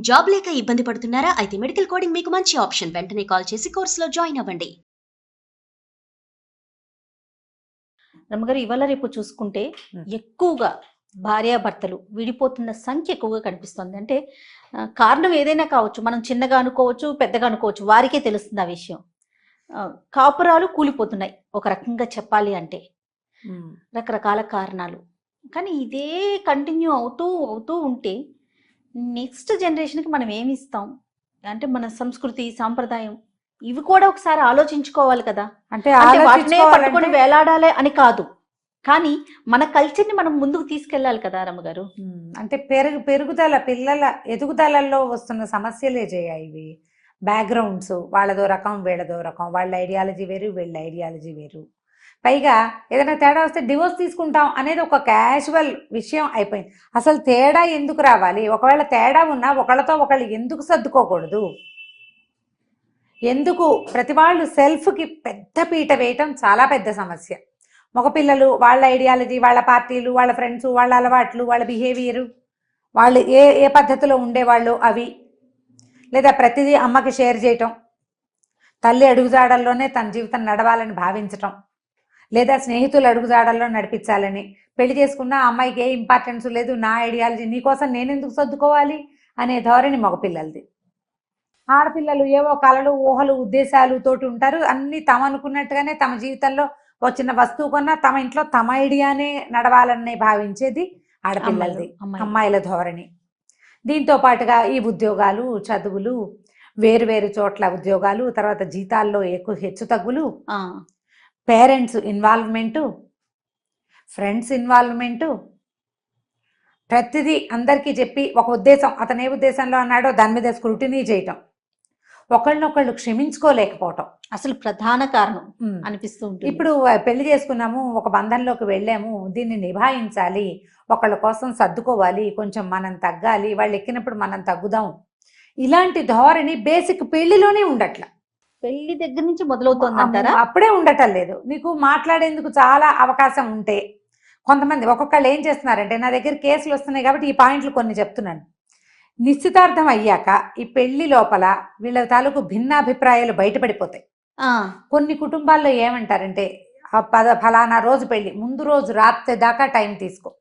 Job లేక ఇబ్బంది పడుతున్నారా? అయితే మెడికల్ కోడింగ్ మీకు మంచి ఆప్షన్. వెంటనే కాల్ చేసి కోర్సులో జాయిన్ అవ్వండి. రమ్మగారు ఇవాళ రేపు చూసుకుంటే ఎక్కువగా భార్యాభర్తలు విడిపోతున్న సంఖ్య ఎక్కువగా కనిపిస్తుంది. అంటే కారణం ఏదైనా కావచ్చు, మనం చిన్నగా అనుకోవచ్చు, పెద్దగా అనుకోవచ్చు, వారికే తెలుస్తుంది ఆ విషయం. కాపురాలు కూలిపోతున్నాయి ఒక రకంగా చెప్పాలి అంటే, రకరకాల కారణాలు. కానీ ఇదే కంటిన్యూ అవుతూ అవుతూ ఉంటే నెక్స్ట్ జనరేషన్కి మనం ఏమి ఇస్తాం? అంటే మన సంస్కృతి సాంప్రదాయం ఇవి కూడా ఒకసారి ఆలోచించుకోవాలి కదా. అంటే వాటినే పట్టుకొని వేలాడాలి అని కాదు, కానీ మన కల్చర్ని మనం ముందుకు తీసుకెళ్ళాలి కదా రమ్మగారు. అంటే పెరుగుదల పిల్లల ఎదుగుదలలో వస్తున్న సమస్యలే ఇవి. బ్యాక్గ్రౌండ్స్ వాళ్ళదో రకం, వీళ్ళదో రకం, వాళ్ళ ఐడియాలజీ వేరు, వీళ్ళ ఐడియాలజీ వేరు. పైగా ఏదైనా తేడా వస్తే డివోర్స్ తీసుకుంటాం అనేది ఒక క్యాజువల్ విషయం అయిపోయింది. అసలు తేడా ఎందుకు రావాలి? ఒకవేళ తేడా ఉన్నా ఒకళ్ళతో ఒకళ్ళు ఎందుకు సర్దుకోకూడదు? ఎందుకు ప్రతి వాళ్ళు సెల్ఫ్కి పెద్ద పీట వేయటం చాలా పెద్ద సమస్య. మగపిల్లలు వాళ్ళ ఐడియాలజీ, వాళ్ళ పార్టీలు, వాళ్ళ ఫ్రెండ్స్, వాళ్ళ అలవాట్లు, వాళ్ళ బిహేవియరు, వాళ్ళు ఏ ఏ పద్ధతిలో ఉండేవాళ్ళు అవి, లేదా ప్రతిదీ అమ్మకి షేర్ చేయటం, తల్లి అడుగుజాడల్లోనే తన జీవితం నడవాలని భావించటం, లేదా స్నేహితులు అడుగుజాడల్లో నడిపించాలని, పెళ్లి చేసుకున్న అమ్మాయికి ఏ ఇంపార్టెన్స్ లేదు, నా ఐడియాలజీ నీకోసం నేనెందుకు సర్దుకోవాలి అనే ధోరణి మగపిల్లలది. ఆడపిల్లలు ఏవో కళలు, ఊహలు, ఉద్దేశాలు తోటి ఉంటారు. అన్నీ తమ అనుకున్నట్టుగానే తమ జీవితంలో వచ్చిన వస్తువు కొన్నా తమ ఇంట్లో తమ ఐడియానే నడవాలని భావించేది ఆడపిల్లలది, అమ్మాయిల ధోరణి. దీంతో పాటుగా ఈ ఉద్యోగాలు, చదువులు, వేరు వేరు చోట్ల ఉద్యోగాలు, తర్వాత జీతాల్లో ఎక్కువ హెచ్చు తగ్గులు, పేరెంట్స్ ఇన్వాల్వ్మెంటు, ఫ్రెండ్స్ ఇన్వాల్వ్మెంటు, ప్రతిదీ అందరికీ చెప్పి ఒక ఉద్దేశం, అతను ఏ ఉద్దేశంలో అన్నాడో దాని మీద స్క్రూటినీ చేయటం, ఒకళ్ళనొకళ్ళు క్షమించుకోలేకపోవటం అసలు ప్రధాన కారణం అనిపిస్తూ ఉంటుంది. ఇప్పుడు పెళ్లి చేసుకున్నాము, ఒక బంధంలోకి వెళ్ళాము, దీన్ని నిభాయించాలి, ఒకళ్ళ కోసం సర్దుకోవాలి, కొంచెం మనం తగ్గాలి, వాళ్ళు ఎక్కినప్పుడు మనం తగ్గుదాం, ఇలాంటి ధోరణి బేసిక్ పెళ్లిలోనే ఉండట్ల. పెళ్లి దగ్గర నుంచి మొదలవుతుంది అంటారా? అప్పుడే ఉండటం లేదు. నీకు మాట్లాడేందుకు చాలా అవకాశం ఉంటే కొంతమంది ఒక్కొక్కళ్ళు ఏం చేస్తున్నారంటే, నా దగ్గర కేసులు వస్తున్నాయి కాబట్టి ఈ పాయింట్లు కొన్ని చెప్తున్నాను. నిశ్చితార్థం అయ్యాక ఈ పెళ్లి లోపల వీళ్ళ తాలూకు భిన్నాభిప్రాయాలు బయటపడిపోతాయి. కొన్ని కుటుంబాల్లో ఏమంటారంటే, ఫలానా రోజు పెళ్లి, ముందు రోజు రాత్రి దాకా టైం తీసుకో,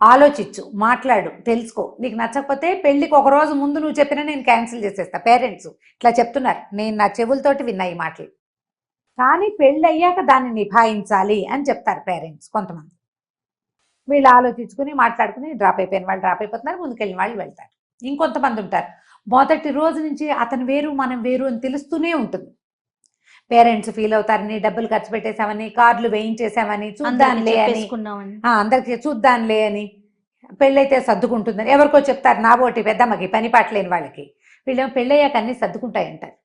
ఆలోచించు, మాట్లాడు, తెలుసుకో, నీకు నచ్చకపోతే పెళ్లికి ఒక రోజు ముందు నువ్వు చెప్పినా నేను క్యాన్సిల్ చేసేస్తా. పేరెంట్స్ ఇట్లా చెప్తున్నారు, నేను నా చెవులతోటి విన్నా ఈ మాటలు. కానీ పెళ్ళి అయ్యాక దాన్ని నిభాయించాలి అని చెప్తారు పేరెంట్స్ కొంతమంది. వీళ్ళు ఆలోచించుకుని మాట్లాడుకుని డ్రాప్ అయిపోయిన వాళ్ళు డ్రాప్ అయిపోతున్నారు, ముందుకెళ్ళిన వాళ్ళు వెళ్తారు. ఇంకొంతమంది ఉంటారు, మొదటి రోజు నుంచి అతను వేరు మనం వేరు అని తెలుస్తూనే ఉంటుంది. పేరెంట్స్ ఫీల్ అవుతారని, డబ్బులు ఖర్చు పెట్టేసామని, కార్లు వేయించేసామని, చూద్దాంలే అని, అందరికి చూద్దాంలే అని, పెళ్ళైతే సర్దుకుంటుందని ఎవరికో చెప్తారు. నా బోటి పెద్దమ్మకి పని పాటలేని వాళ్ళకి, వీళ్ళేమో పెళ్ళయ్యాక అన్నీ సర్దుకుంటాయంటారు.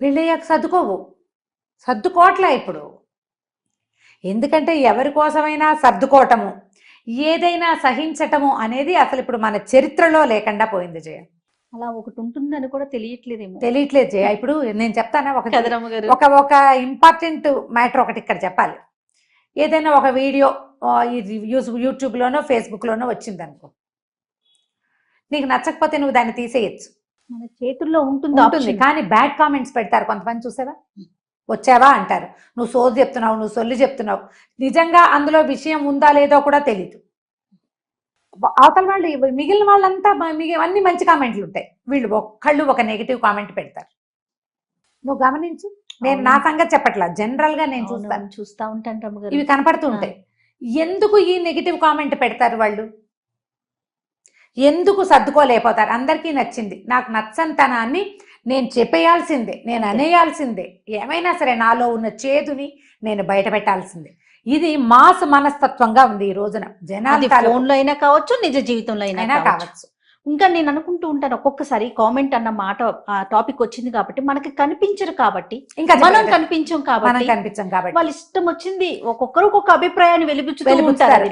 పెళ్ళయ్యాక సర్దుకోవట్లే ఇప్పుడు. ఎందుకంటే ఎవరి కోసమైనా సర్దుకోవటము, ఏదైనా సహించటము అనేది అసలు ఇప్పుడు మన చరిత్రలో లేకుండా పోయింది జయ. అలా ఒకటి ఉంటుందని కూడా తెలియట్లేదు జయ. ఇప్పుడు నేను చెప్తానా ఒక ఇంపార్టెంట్ మ్యాటర్ ఒకటి ఇక్కడ చెప్పాలి. ఏదైనా ఒక వీడియో యూట్యూబ్లోనో ఫేస్బుక్లోనో వచ్చింది అనుకో, నీకు నచ్చకపోతే నువ్వు దాన్ని తీసేయచ్చు, మన చేతుల్లో ఉంటుంది. కానీ బ్యాడ్ కామెంట్స్ పెడతారు కొంతమంది, చూసావా? వచ్చావా అంటారు, నువ్వు సోది చెప్తున్నావు, నువ్వు సొల్లు చెప్తున్నావు. నిజంగా అందులో విషయం ఉందా లేదో కూడా తెలీదు. అవతల వాళ్ళు, మిగిలిన వాళ్ళంతా అన్ని మంచి కామెంట్లు ఉంటాయి, వీళ్ళు ఒక్కళ్ళు ఒక నెగిటివ్ కామెంట్ పెడతారు. నువ్వు గమనించు. నేను నా సంగతి చెప్పట్లా, జనరల్ గా నేను చూస్తా ఉంటాను, ఇవి కనపడుతూ ఉంటాయి. ఎందుకు ఈ నెగిటివ్ కామెంట్ పెడతారు వాళ్ళు? ఎందుకు సర్దుకోలేకపోతారు? అందరికీ నచ్చింది, నాకు నచ్చంతనాన్ని నేను చెప్పేయాల్సిందే, నేను అనేయాల్సిందే, ఏమైనా సరే నాలో ఉన్న చేదుని నేను బయట పెట్టాల్సిందే. ఇది మాస్ మనస్తత్వంగా ఉంది ఈ రోజున. జనాలు ఫోన్లో అయినా కావచ్చు, నిజ జీవితంలో అయినా కావచ్చు. ఇంకా నేను అనుకుంటూ ఉంటాను, ఒక్కొక్కసారి కామెంట్ అన్న మాట టాపిక్ వచ్చింది కాబట్టి మనకి కనిపించరు, కాబట్టి ఇంకా మనం కనిపించం కాబట్టి వాళ్ళ ఇష్టం వచ్చింది ఒక్కొక్కరు ఒక్కొక్క అభిప్రాయాన్ని వెలిబుచ్చుతారు,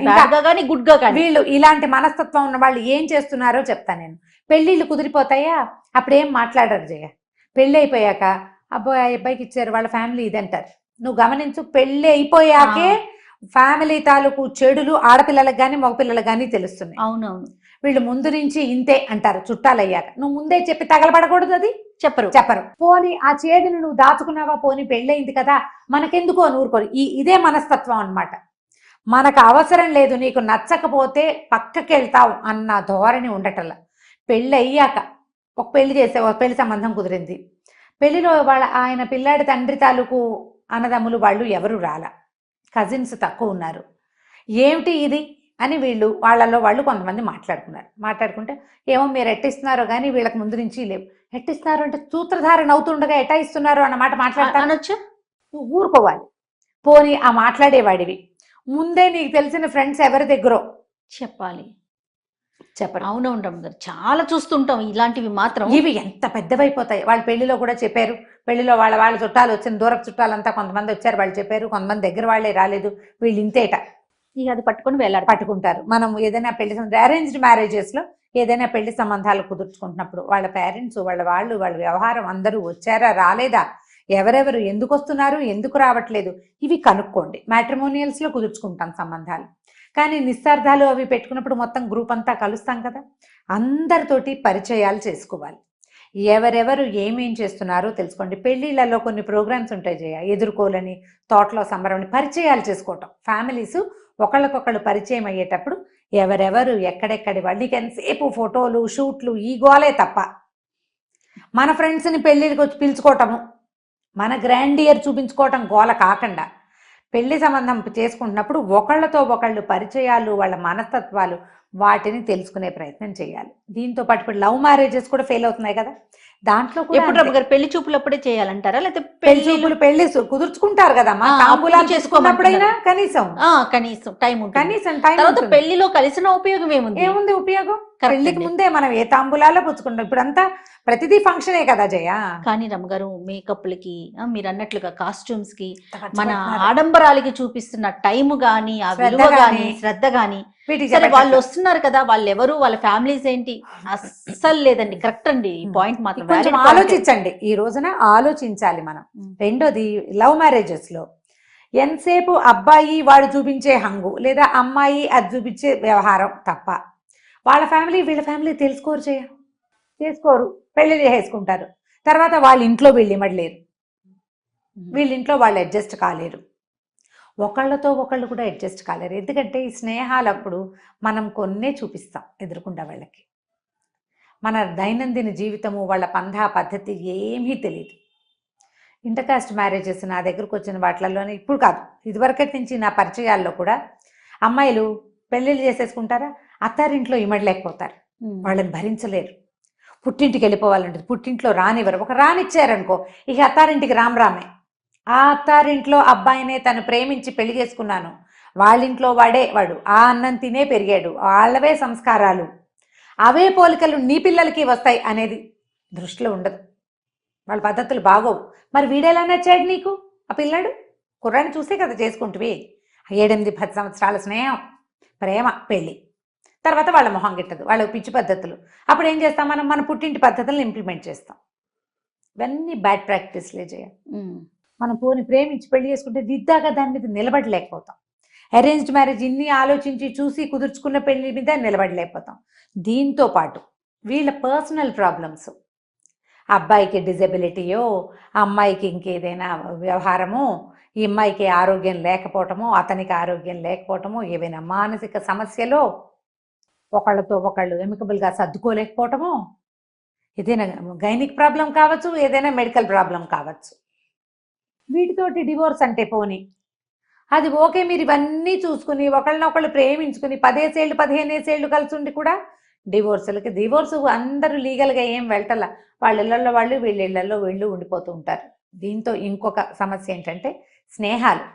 గుడ్ గా. వీళ్ళు ఇలాంటి మనస్తత్వం ఉన్న వాళ్ళు ఏం చేస్తున్నారో చెప్తాను నేను. పెళ్లిళ్ళు కుదిరిపోతాయా, అప్పుడేం మాట్లాడరు జయ. పెళ్లి అయిపోయాక అబ్బాయి అబ్బాయికి ఇచ్చారు, వాళ్ళ ఫ్యామిలీ ఇదంటారు. నువ్వు గమనించు, పెళ్లి అయిపోయాకే ఫ్యామిలీ తాలూకు చెడులు ఆడపిల్లలకు కానీ మగపిల్లలకు కానీ తెలుస్తున్నాయి. అవునవును. వీళ్ళు ముందు నుంచి ఇంతే అంటారు చుట్టాలు అయ్యాక. నువ్వు ముందే చెప్పి తగలబడకూడదు, అది చెప్పరు. పోనీ ఆ చేదును నువ్వు దాచుకున్నావా, పోనీ పెళ్ళయింది కదా మనకెందుకు అని ఊరుకోరు. ఇదే మనస్తత్వం అన్నమాట. మనకు అవసరం లేదు, నీకు నచ్చకపోతే పక్కకి వెళ్తావు అన్న ధోరణి ఉండటల్లా. పెళ్ళి అయ్యాక ఒక పెళ్లి సంబంధం కుదిరింది. పెళ్లిలో ఆయన పిల్లాడి తండ్రి తాలూకు అన్నదమ్ములు వాళ్ళు ఎవరు రాలా, కజిన్స్ తక్కువ ఉన్నారు. ఏమిటి ఇది అని వాళ్ళలో వాళ్ళు కొంతమంది మాట్లాడుకుంటే ఏమో మీరు ఎట్టిస్తున్నారో కానీ వీళ్ళకి ముందు నుంచి లేవు. ఎట్టిస్తున్నారు అంటే సూత్రధారణ అవుతుండగా ఎట్టా ఇస్తున్నారు అన్నమాట మాట్లాడతానొచ్చు. నువ్వు ఊరుకోవాలి. పోనీ ఆ మాట్లాడేవాడివి ముందే నీకు తెలిసిన ఫ్రెండ్స్ ఎవరి దగ్గరో చెప్పాలి. చెప్పరు. అవునవును రమ్మగారు, చాలా చూస్తుంటాం ఇలాంటివి మాత్రం. ఇవి ఎంత పెద్దవైపోతాయి. వాళ్ళ పెళ్లిలో కూడా చెప్పారు. పెళ్లిలో వాళ్ళ చుట్టాలు వచ్చిన దూరపు చుట్టాలంతా కొంతమంది వచ్చారు, వాళ్ళు చెప్పారు. కొంతమంది దగ్గర వాళ్ళే రాలేదు, వీళ్ళు ఇంతేట. ఇక అది పట్టుకుంటారు. మనం ఏదైనా పెళ్లి అరేంజ్డ్ మ్యారేజెస్ లో ఏదైనా పెళ్లి సంబంధాలు కుదుర్చుకుంటున్నప్పుడు వాళ్ళ పేరెంట్స్ వాళ్ళ వ్యవహారం అందరూ వచ్చారా రాలేదా, ఎవరెవరు ఎందుకు వస్తున్నారు ఎందుకు రావట్లేదు, ఇవి కనుక్కోండి. మ్యాట్రిమోనియల్స్ లో కుదుర్చుకుంటాం సంబంధాలు. కానీ నిశ్చార్థాలు అవి పెట్టుకున్నప్పుడు మొత్తం గ్రూప్ అంతా కలుస్తాం కదా, అందరితోటి పరిచయాలు చేసుకోవాలి. ఎవరెవరు ఏమేం చేస్తున్నారో తెలుసుకోండి. పెళ్లిళ్ళలో కొన్ని ప్రోగ్రామ్స్ ఉంటాయి ఎదుర్కోలని, తోటలో సంబరం, పరిచయాలు చేసుకోవటం. ఫ్యామిలీస్ ఒకళ్ళకొకళ్ళు పరిచయం అయ్యేటప్పుడు ఎవరెవరు ఎక్కడెక్కడి వాళ్ళు, నీకు ఎంతసేపు ఫోటోలు షూట్లు ఈ గోలే తప్ప మన ఫ్రెండ్స్ని పెళ్ళిళ్ళకి వచ్చి పిలుచుకోవటము, మన గ్రాండియర్ చూపించుకోవటం గోల కాకుండా పెళ్లి సంబంధం చేసుకుంటున్నప్పుడు ఒకళ్ళతో ఒకళ్ళు పరిచయాలు, వాళ్ళ మనస్తత్వాలు, వాటిని తెలుసుకునే ప్రయత్నం చేయాలి. దీంతో పాటు ఇప్పుడు లవ్ మ్యారేజెస్ కూడా ఫెయిల్ అవుతున్నాయి కదా, దాంట్లో కూడా పెళ్లి చూపులు అప్పుడే చేయాలంటారా, లేకపోతే పెళ్లి కుదుర్చుకుంటారు కదమ్మా, తాంబూలాలు చేసుకున్నప్పుడైనా కనీసం తర్వాత పెళ్లిలో కలిసిన ఉపయోగం ఏముంది ఉపయోగం? పెళ్లికి ముందే మనం ఏ తాంబూలాలో పుచ్చుకుంటాం. ఇప్పుడంతా ప్రతిదీ ఫంక్షనే కదా జయ. కానీ రమ్మగారు మేకప్లకి, మీరు అన్నట్లుగా కాస్ట్యూమ్స్ కి, మన ఆడంబరాలకి చూపిస్తున్న టైం గాని, ఆ విలువ గాని, శ్రద్ధ గాని, వాళ్ళు వస్తున్నారు కదా, వాళ్ళు ఎవరు, వాళ్ళ ఫ్యామిలీస్ ఏంటి, అస్సలు లేదండి. కరెక్ట్ అండి, ఈ పాయింట్ మాత్రం ఆలోచించండి. ఈ రోజున ఆలోచించాలి మనం. రెండోది, లవ్ మ్యారేజెస్ లో ఎంతసేపు అబ్బాయి వాడు చూపించే హంగు, లేదా అమ్మాయి అది చూపించే వ్యవహారం తప్ప వాళ్ళ ఫ్యామిలీ వీళ్ళ ఫ్యామిలీ చేసుకోరు. పెళ్లి చేసుకుంటారు. తర్వాత వాళ్ళ ఇంట్లో వీళ్ళు ఇమడలేరు, వీళ్ళ ఇంట్లో వాళ్ళు అడ్జస్ట్ కాలేరు, ఒకళ్ళతో ఒకళ్ళు కూడా అడ్జస్ట్ కాలేరు. ఎందుకంటే ఈ స్నేహాలప్పుడు మనం కొన్నే చూపిస్తాం ఎదురుకుండా వాళ్ళకి. మన దైనందిన జీవితము, వాళ్ళ పంధా పద్ధతి ఏమీ తెలియదు. ఇంటర్కాస్ట్ మ్యారేజెస్ నా దగ్గరకు వచ్చిన వాటిల్లోనే, ఇప్పుడు కాదు ఇదివరకటి నుంచి నా పరిచయాల్లో కూడా అమ్మాయిలు పెళ్ళిళ్ళు చేసేసుకుంటారా, అత్తారింట్లో ఇమడలేకపోతారు, వాళ్ళని భరించలేరు, పుట్టింటికి వెళ్ళిపోవాలంటే పుట్టింట్లో రానివ్వరు. ఒక రానిచ్చారనుకో ఇక అత్తారింటికి రామే. ఆ అత్తారింట్లో అబ్బాయినే తను ప్రేమించి పెళ్లి చేసుకున్నాను, వాళ్ళింట్లో వాడు ఆ అన్నం తినే పెరిగాడు, వాళ్ళవే సంస్కారాలు, అవే పోలికలు నీ పిల్లలకి వస్తాయి అనేది దృష్టిలో ఉండదు. వాళ్ళ పద్ధతులు బాగోవు. మరి వీడెలా నచ్చాడు నీకు? ఆ పిల్లాడు కుర్రాన్ని చూసే కదా చేసుకుంటువి. 7-10 సంవత్సరాల స్నేహం, ప్రేమ, పెళ్ళి, తర్వాత వాళ్ళ మొహం గిట్టదు, వాళ్ళ పిచ్చి పద్ధతులు. అప్పుడు ఏం చేస్తాం మనం? మన పుట్టింటి పద్ధతులను ఇంప్లిమెంట్ చేస్తాం. ఇవన్నీ బ్యాడ్ ప్రాక్టీస్లే చేయాలి. మనం పోని ప్రేమించి పెళ్లి చేసుకుంటే దిద్దాగా దాని మీద నిలబడలేకపోతాం. అరేంజ్డ్ మ్యారేజ్ ఇన్ని ఆలోచించి చూసి కుదుర్చుకున్న పెళ్లి మీద నిలబడలేకపోతాం. దీంతో పాటు వీళ్ళ పర్సనల్ ప్రాబ్లమ్స్, అబ్బాయికి డిజబిలిటీయో, అమ్మాయికి ఇంకేదైనా వ్యవహారమో, ఈ అమ్మాయికి ఆరోగ్యం లేకపోవటమో, అతనికి ఆరోగ్యం లేకపోవటమో, ఏవైనా మానసిక సమస్యలో, ఒకళ్ళతో ఒకళ్ళు ఎమికబుల్గా సర్దుకోలేకపోవటమో, ఏదైనా గైనిక్ ప్రాబ్లం కావచ్చు, ఏదైనా మెడికల్ ప్రాబ్లం కావచ్చు, వీటితోటి డివోర్స్ అంటే పోనీ అది ఓకే. మీరు ఇవన్నీ చూసుకుని ఒకళ్ళనొకళ్ళు ప్రేమించుకుని 10 ఏళ్ళు 15 ఏళ్ళు కలిసి ఉండి కూడా డివోర్స్ అందరూ లీగల్గా ఏం వెళ్ళటల్లా, వాళ్ళ ఇళ్లలో వాళ్ళు, వీళ్ళ ఇళ్లలో వీళ్ళు ఉండిపోతూ ఉంటారు. దీంతో ఇంకొక సమస్య ఏంటంటే స్నేహాలు,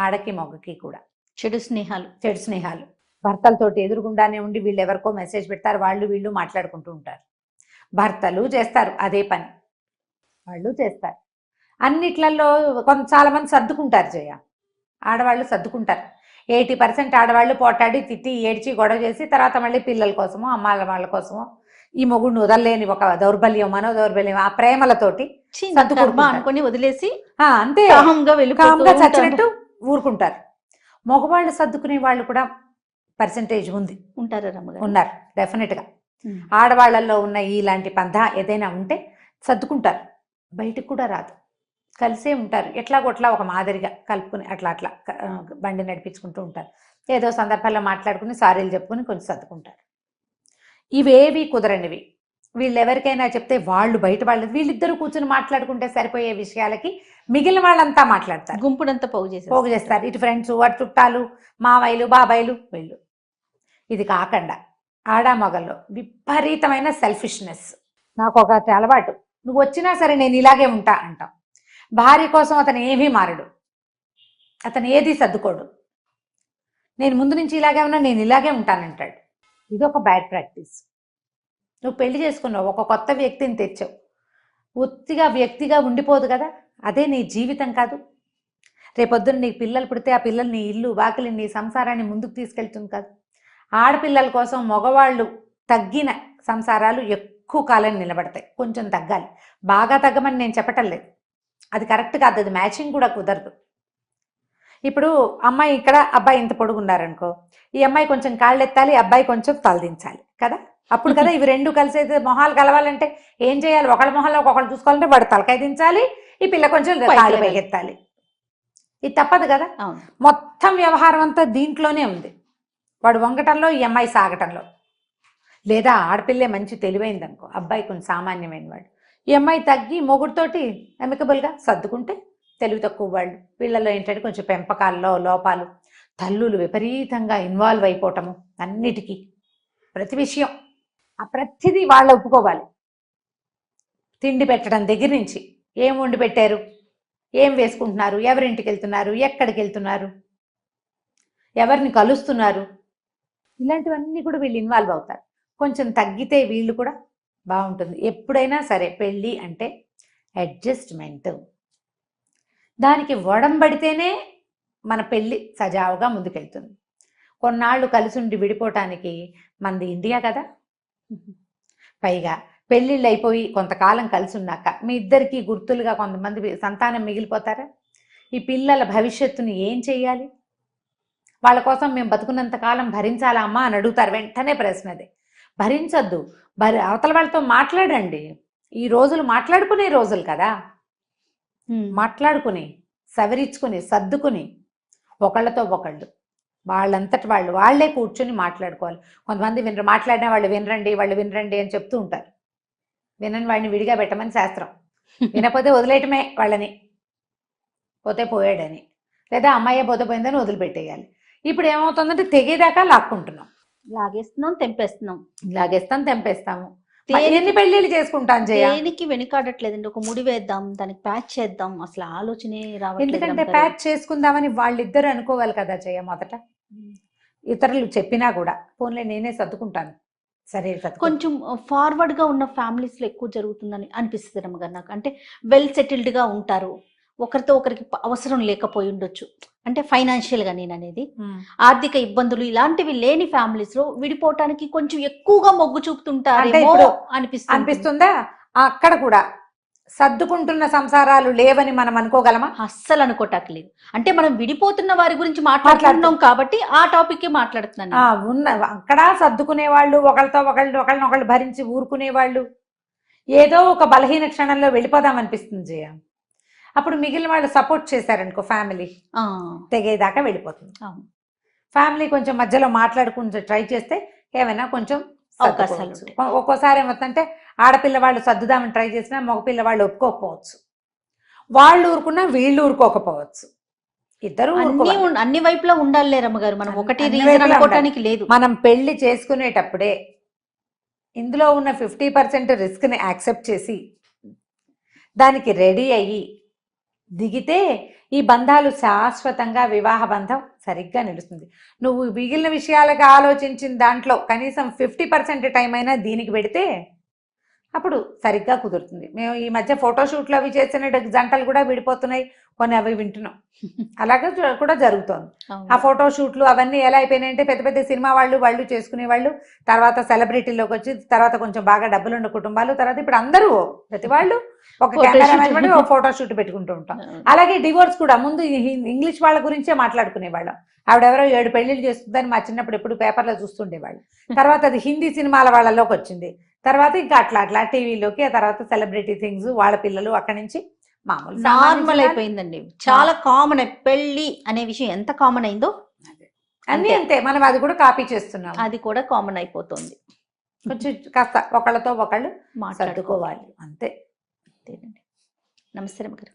ఆడకి మొగకి కూడా చెడు స్నేహాలు. భర్తలతోటి ఎదురుగుండానే ఉండి వీళ్ళు ఎవరికో మెసేజ్ పెడతారు, వీళ్ళు మాట్లాడుకుంటూ ఉంటారు. భర్తలు చేస్తారు అదే పని, వాళ్ళు చేస్తారు. అన్నిట్లలో చాలా మంది సర్దుకుంటారు జయ, ఆడవాళ్ళు సర్దుకుంటారు. 80% ఆడవాళ్ళు పోటాడి తిట్టి ఏడ్చి గొడవ చేసి తర్వాత మళ్ళీ పిల్లల కోసమో అమ్మాల వాళ్ళ కోసమో ఈ మొగుడిని వదలలేని ఒక మనోదౌర్బల్యం ఆ ప్రేమలతోటి అనుకుని వదిలేసి అంతే చచ్చినట్టు ఊరుకుంటారు. మగవాళ్ళు సర్దుకునే వాళ్ళు కూడా పర్సంటేజ్ ఉంది, ఉంటారా రమ్మగారు? ఉన్నారు డెఫినెట్గా. ఉమ్. ఆడవాళ్ళల్లో ఉన్న ఇలాంటి పంథ ఏదైనా ఉంటే సర్దుకుంటారు, బయటికి కూడా రాదు, కలిసే ఉంటారు, ఎట్లాగొట్లా ఒక మాదిరిగా కలుపుకుని అట్లా అట్లా బండి నడిపించుకుంటూ ఉంటారు. ఏదో సందర్భాల్లో మాట్లాడుకుని సారీలు చెప్పుకుని కొంచెం సర్దుకుంటారు. ఇవేవి కుదరనివి వీళ్ళు ఎవరికైనా చెప్తే వాళ్ళు బయట వాళ్ళు వీళ్ళిద్దరూ కూర్చుని మాట్లాడుకుంటే సరిపోయే విషయాలకి మిగిలిన వాళ్ళంతా మాట్లాడతారు, గుంపునంతా పోగు పోగు చేస్తారు. ఇటు ఫ్రెండ్స్, అటు చుట్టాలు, మావయ్యలు, బాబాయిలు, వీళ్ళు. ఇది కాకుండా ఆడామొగల్లో విపరీతమైన సెల్ఫిష్నెస్. నాకు ఒక అలవాటు, నువ్వు వచ్చినా సరే నేను ఇలాగే ఉంటా అంటాం. భార్య కోసం అతను ఏమీ మారడు, అతను ఏది సర్దుకోడు. నేను ముందు నుంచి ఇలాగే ఉన్నా, నేను ఇలాగే ఉంటానంటాడు. ఇది ఒక బ్యాడ్ ప్రాక్టీస్. నువ్వు పెళ్లి చేసుకున్నావు, ఒక కొత్త వ్యక్తిని తెచ్చావు, ఒత్తిగా వ్యక్తిగా ఉండిపోదు కదా, అదే నీ జీవితం కాదు. రేపొద్దున నీకు పిల్లలు పుడితే ఆ పిల్లలు నీ ఇల్లు వాకిలి నీ సంసారాన్ని ముందుకు తీసుకెళ్తుంది కాదు. ఆడపిల్లల కోసం మగవాళ్ళు తగ్గిన సంసారాలు ఎక్కువ కాలం నిలబడతాయి. కొంచెం తగ్గాలి, బాగా తగ్గమని నేను చెప్పటం లేదు, అది కరెక్ట్ కాదు, అది మ్యాచింగ్ కూడా కుదరదు. ఇప్పుడు అమ్మాయి ఇక్కడ, అబ్బాయి ఇంత పొడుగున్నారనుకో, ఈ అమ్మాయి కొంచెం కాళ్ళు ఎత్తాలి, అబ్బాయి కొంచెం తలదించాలి కదా, అప్పుడు కదా ఇవి రెండు కలిసి మొహాలు కలవాలంటే ఏం చేయాలి? ఒకళ్ళ మొహాల్లో ఒకళ్ళు చూసుకోవాలంటే వాడు తలకాయ దించాలి, ఈ పిల్ల కొంచెం కాళ్ళు పైకెత్తాలి. ఇది తప్పదు కదా. మొత్తం వ్యవహారం అంతా దీంట్లోనే ఉంది, వాడు వంగటంలో, ఈ అమ్మాయి సాగటంలో. లేదా ఆడపిల్లే మంచి తెలివైందనుకో, అబ్బాయి కొంచెం సామాన్యమైన వాడు, ఈ అమ్మాయి తగ్గి మొగుడితోటి అమికబుల్గా సర్దుకుంటే తెలివి తక్కువ వాళ్ళు. వీళ్ళలో ఏంటంటే కొంచెం పెంపకాల్లో లోపాలు, తల్లులు విపరీతంగా ఇన్వాల్వ్ అయిపోవటము అన్నిటికీ, ప్రతి విషయం ఆ ప్రతిదీ వాళ్ళు ఒప్పుకోవాలి. తిండి పెట్టడం దగ్గర నుంచి, ఏం వండి పెట్టారు, ఏం వేసుకుంటున్నారు, ఎవరింటికి వెళ్తున్నారు, ఎక్కడికి వెళ్తున్నారు, ఎవరిని కలుస్తున్నారు, ఇలాంటివన్నీ కూడా వీళ్ళు ఇన్వాల్వ్ అవుతారు. కొంచెం తగ్గితే వీళ్ళు కూడా బాగుంటుంది. ఎప్పుడైనా సరే పెళ్ళి అంటే అడ్జస్ట్మెంట్, దానికి వడంబడితేనే మన పెళ్ళి సజావుగా ముందుకెళ్తుంది. కొన్నాళ్ళు కలిసి ఉండి విడిపోవటానికి మనది ఇండియా కదా. పైగా పెళ్ళిళ్ళు అయిపోయి కొంతకాలం కలిసి ఉన్నాక మీ ఇద్దరికీ గుర్తులుగా కొంతమంది సంతానం మిగిలిపోతారా? ఈ పిల్లల భవిష్యత్తుని ఏం చెయ్యాలి? వాళ్ళ కోసం మేము బతుకున్నంత కాలం భరించాలా అమ్మా అని అడుగుతారు. వెంటనే ప్రశ్న అదే, భరించొద్దు, అవతల వాళ్ళతో మాట్లాడండి. ఈ రోజులు మాట్లాడుకునే రోజులు కదా, మాట్లాడుకుని సవరించుకుని సర్దుకుని ఒకళ్ళతో ఒకళ్ళు వాళ్ళంతటి వాళ్ళే కూర్చొని మాట్లాడుకోవాలి. కొంతమంది మాట్లాడిన వాళ్ళు వినరండి అని చెప్తూ ఉంటారు. వినని వాడిని విడిగా పెట్టమని శాస్త్రం, వినకపోతే వదిలేయటమే, వాళ్ళని పోతే పోయాడని, లేదా అమ్మాయి పోతే పోయిందని వదిలిపెట్టేయాలి. ఇప్పుడు ఏమవుతుందంటే తెగేదాకా లాక్కుంటున్నాం, లాగేస్తాం తెంపేస్తాము. ఎన్ని పెళ్ళిళ్ళు చేసుకుంటాం దేనికి వెనుకాడట్లేదండి. ఒక ముడి వేద్దాం, దానికి ప్యాచ్ చేద్దాం, అసలు ఆలోచనే రావట్లేదు. ఎందుకంటే ప్యాచ్ చేసుకుందామని వాళ్ళిద్దరు అనుకోవాలి కదా జయ. మొదట ఇతరులు చెప్పినా కూడా పోన్లే నేనే సర్దుకుంటాను, సరే కొంచెం ఫార్వర్డ్ గా ఉన్న ఫ్యామిలీస్ లో ఎక్కువ జరుగుతుందని అనిపిస్తుంది రమ్మగారు నాకు. అంటే వెల్ సెటిల్డ్ గా ఉంటారు, ఒకరితో ఒకరికి అవసరం లేకపోయి ఉండొచ్చు, అంటే ఫైనాన్షియల్ గా నేను అనేది ఆర్థిక ఇబ్బందులు ఇలాంటివి లేని ఫ్యామిలీస్ లో విడిపోవటానికి కొంచెం ఎక్కువగా మొగ్గు చూపుతుంటారు అనిపిస్తుందా? అక్కడ కూడా సర్దుకుంటున్న సంసారాలు లేవని మనం అనుకోగలమా? అస్సలు అనుకోటాకలేదు. అంటే మనం విడిపోతున్న వారి గురించి మాట్లాడుతున్నాం కాబట్టి ఆ టాపిక్ మాట్లాడుతున్నాను. ఉన్న అక్కడ సర్దుకునే వాళ్ళు, ఒకళ్ళనొకళ్ళు భరించి ఊరుకునే వాళ్ళు, ఏదో ఒక బలహీన క్షణంలో వెళ్ళిపోదాం అనిపిస్తుంది జయ. అప్పుడు మిగిలిన వాళ్ళు సపోర్ట్ చేశారనుకో, ఫ్యామిలీ తెగేదాకా వెళ్ళిపోతుంది. ఫ్యామిలీ కొంచెం మధ్యలో మాట్లాడుకుంటూ ట్రై చేస్తే ఏమైనా కొంచెం అవకాశాలు. ఒక్కోసారి ఏమవుతుందంటే ఆడపిల్ల వాళ్ళు సర్దుదామని ట్రై చేసినా మగపిల్ల వాళ్ళు ఒప్పుకోకపోవచ్చు, వాళ్ళు ఊరుకున్నా వీళ్ళు ఊరుకోకపోవచ్చు, ఇద్దరు అన్ని వైపులా ఉండాలి రమ్మగారు. మనం ఒకటి రీజన్ అనుకోవటానికి లేదు. మనం పెళ్లి చేసుకునేటప్పుడే ఇందులో ఉన్న 50% రిస్క్ని యాక్సెప్ట్ చేసి దానికి రెడీ అయ్యి దిగితే ఈ బంధాలు శాశ్వతంగా, వివాహ బంధం సరిగ్గా నిలుస్తుంది. నువ్వు మిగిలిన విషయాలుగా ఆలోచించిన దాంట్లో కనీసం 50% టైం అయినా దీనికి పెడితే అప్పుడు సరిగ్గా కుదురుతుంది. మేము ఈ మధ్య ఫోటోషూట్లు అవి చేసిన జంటలు కూడా విడిపోతున్నాయి, కొన్ని అవి వింటున్నాం. అలాగే కూడా జరుగుతోంది. ఆ ఫోటోషూట్లు అవన్నీ ఎలా అయిపోయినాయంటే పెద్ద పెద్ద సినిమా వాళ్ళు చేసుకునే వాళ్ళు, తర్వాత సెలబ్రిటీలోకి వచ్చి, తర్వాత కొంచెం బాగా డబ్బులున్న కుటుంబాలు, తర్వాత ఇప్పుడు అందరూ ప్రతి వాళ్ళు ఒక కెమెరామెన్ పడి ఒక ఫోటోషూట్ పెట్టుకుంటూ ఉంటాం. అలాగే డివోర్స్ కూడా ముందు ఇంగ్లీష్ వాళ్ళ గురించే మాట్లాడుకునేవాళ్ళం. ఆవిడెవరో 7 పెళ్లిళ్ళు చేస్తుందని మా చిన్నప్పుడు ఎప్పుడు పేపర్లో చూస్తుండేవాళ్ళు. తర్వాత అది హిందీ సినిమాల వాళ్ళలోకి వచ్చింది. తర్వాత ఇంకా అట్లా టీవీలోకి, ఆ తర్వాత సెలబ్రిటీ థింగ్స్, వాళ్ళ పిల్లలు, అక్కడి నుంచి మామూలు నార్మల్ అయిపోయిందండి. చాలా కామన్. పెళ్లి అనే విషయం ఎంత కామన్ అయిందో అన్ని అంతే. మనం అది కూడా కాపీ చేస్తున్నాం. అది కూడా కామన్ అయిపోతుంది. కొంచెం కాస్త ఒకళ్ళతో ఒకళ్ళు మాట్లాడుకోవాలి సర్దుకోవాలి అంతే. అంతేనండి. నమస్తే రమగారు.